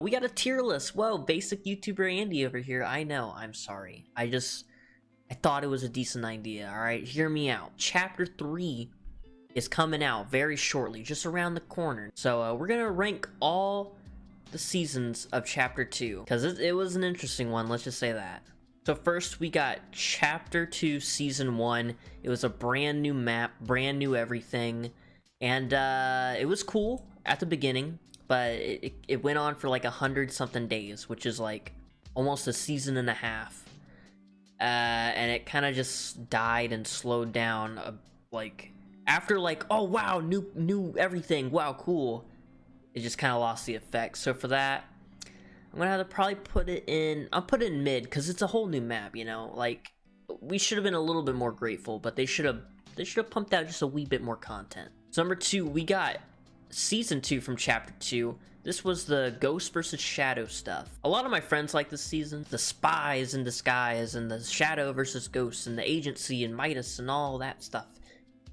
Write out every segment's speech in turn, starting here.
We got a tier list. Whoa, basic YouTuber Andy over here. I know, I'm sorry. I thought it was a decent idea, alright? Hear me out. Chapter 3 is coming out very shortly, just around the corner. So we're gonna rank all the seasons of Chapter 2, because it was an interesting one, let's just say that. So first we got Chapter 2 Season 1. It was a brand new map, brand new everything, and it was cool at the beginning, but it went on for like 100-something days, which is like almost a season and a half. And it kind of just died and slowed down, like after like, oh wow, new everything, wow, cool. It just kind of lost the effect. So for that, I'm gonna have to probably put it in. I'll put it in mid because it's a whole new map. You know, like we should have been a little bit more grateful, but they should have pumped out just a wee bit more content. So number 2, we got Season 2 from Chapter 2. This was the Ghost versus Shadow stuff. A lot of my friends like this season. The spies in disguise and the Shadow versus Ghosts and the agency and Midas and all that stuff.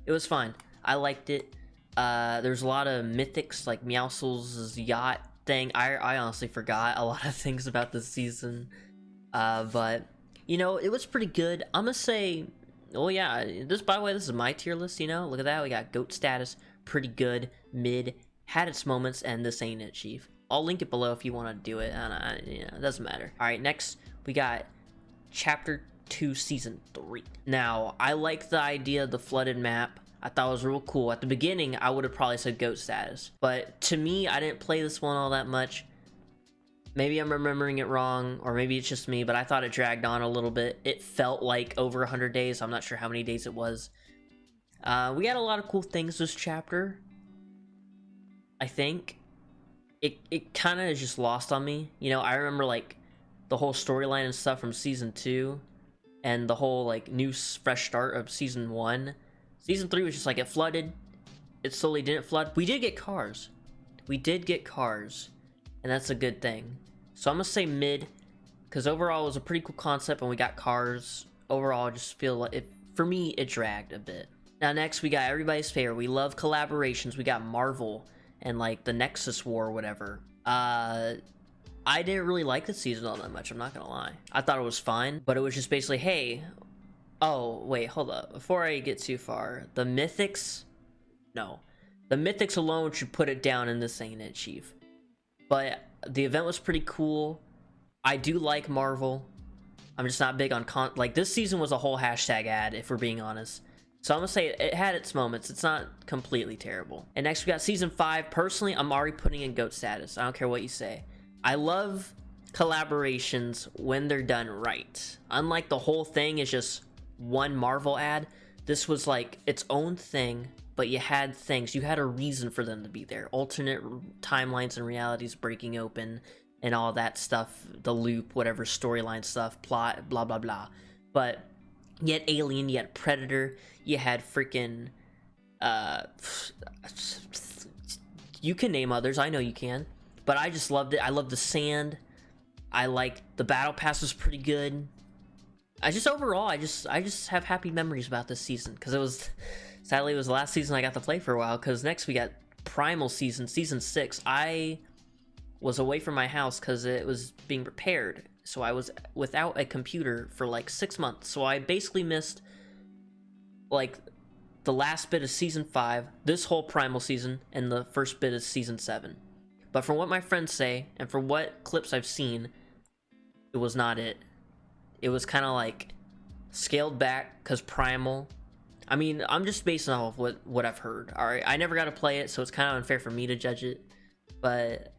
It was fun. I liked it. There's a lot of mythics like Meowscles' yacht thing. I honestly forgot a lot of things about this season. But, you know, it was pretty good. I'm gonna say, oh yeah, by the way, this is my tier list, you know? Look at that, we got GOAT status, pretty good, mid, had its moments, and this ain't it, Chief. I'll link it below if you want to do it, and you know, it doesn't matter. Alright, next, we got Chapter 2 Season 3. Now, I like the idea of the flooded map. I thought it was real cool. At the beginning, I would have probably said GOAT status. But to me, I didn't play this one all that much. Maybe I'm remembering it wrong, or maybe it's just me, but I thought it dragged on a little bit. It felt like over 100 days. I'm not sure how many days it was. We got a lot of cool things this chapter. I think. It kind of is just lost on me. You know, I remember like the whole storyline and stuff from Season 2. And the whole like new fresh start of Season 1. Season 3 was just like it flooded. It slowly didn't flood. We did get cars. We did get cars. And that's a good thing. So I'm going to say mid. Because overall it was a pretty cool concept and we got cars. Overall I just feel like it, for me, it dragged a bit. Now next we got everybody's favorite. We love collaborations. We got Marvel and like the Nexus War or whatever. I didn't really like this season all that much. I'm not going to lie. I thought it was fine. But it was just basically, hey... Oh, wait, hold up. Before I get too far, the Mythics... No. The Mythics alone should put it down in this ain't it, Chief. But the event was pretty cool. I do like Marvel. I'm just not big on... Like, this season was a whole hashtag ad, if we're being honest. So I'm gonna say it had its moments. It's not completely terrible. And next we got Season 5. Personally, I'm already putting in GOAT status. I don't care what you say. I love collaborations when they're done right. Unlike the whole thing is just... one Marvel ad, this was like its own thing, but you had things, you had a reason for them to be there. Alternate timelines and realities breaking open and all that stuff, the loop, whatever storyline stuff, plot, blah blah blah. But you had Alien, you had Predator, you had freaking you can name others, I know you can, but I just loved it. I loved the sand. I liked the battle pass, was pretty good. I just overall, I just have happy memories about this season because it was, sadly, it was the last season I got to play for a while. Because next we got Primal Season 6. I was away from my house because it was being repaired, so I was without a computer for like 6 months. So I basically missed like the last bit of Season 5, this whole Primal season, and the first bit of Season 7. But from what my friends say and from what clips I've seen, it was not it. It was kind of like scaled back because Primal. I mean, I'm just basing off of what I've heard. All right, I never got to play it, so it's kind of unfair for me to judge it. But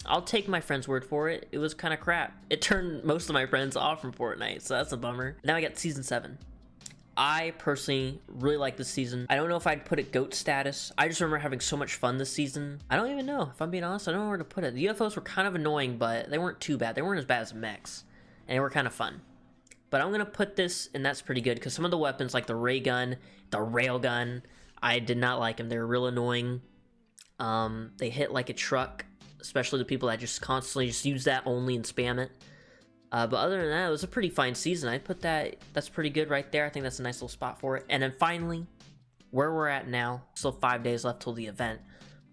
I'll take my friend's word for it. It was kind of crap. It turned most of my friends off from Fortnite, so that's a bummer. Now I got Season 7. I personally really like this season. I don't know if I'd put it GOAT status. I just remember having so much fun this season. I don't even know. If I'm being honest, I don't know where to put it. The UFOs were kind of annoying, but they weren't too bad. They weren't as bad as mechs. And they were kind of fun. But I'm going to put this, and that's pretty good, because some of the weapons, like the ray gun, the rail gun, I did not like them. They were real annoying. They hit like a truck, especially the people that just constantly just use that only and spam it. But other than that, it was a pretty fine season. I put that's pretty good right there. I think that's a nice little spot for it. And then finally, where we're at now, still 5 days left till the event,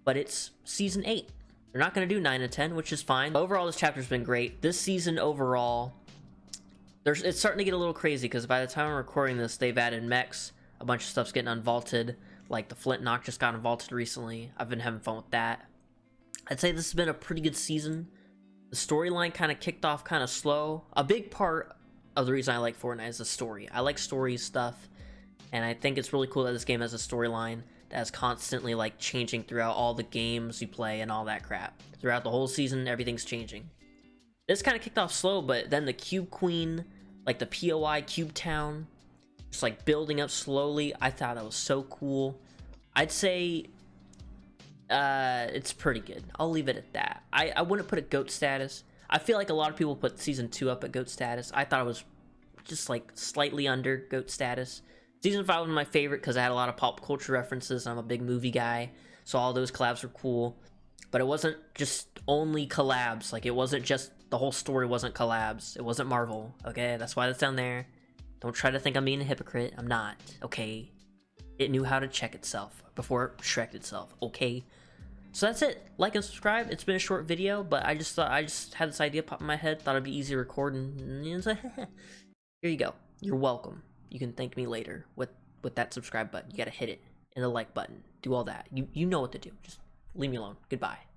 but it's Season 8. They're not going to do 9 and 10, which is fine. Overall, this chapter's been great. This season overall, it's starting to get a little crazy because by the time I'm recording this, they've added mechs. A bunch of stuff's getting unvaulted. Like the Flint Knock just got unvaulted recently. I've been having fun with that. I'd say this has been a pretty good season. The storyline kind of kicked off kind of slow. A big part of the reason I like Fortnite is the story. I like story stuff, and I think it's really cool that this game has a storyline that's constantly like changing throughout all the games you play and all that crap. Throughout the whole season, everything's changing. This kind of kicked off slow, but then the Cube Queen, like the POI Cube Town, just like building up slowly. I thought that was so cool. I'd say it's pretty good. I'll leave it at that. I wouldn't put it GOAT status. I feel like a lot of people put season 2 up at GOAT status. I thought it was just like slightly under GOAT status. Season 5 was my favorite because I had a lot of pop culture references. I'm a big movie guy, so all those collabs were cool. But it wasn't just only collabs. Like, it wasn't just, the whole story wasn't collabs. It wasn't Marvel, okay? That's why that's down there. Don't try to think I'm being a hypocrite. I'm not, okay? It knew how to check itself before it Shrek'd itself, okay? So that's it. Like and subscribe. It's been a short video, but I just had this idea pop in my head. Thought it'd be easy to record, and here you go. You're welcome. You can thank me later with that subscribe button. You gotta hit it, and the like button. Do all that. You know what to do. Just leave me alone. Goodbye.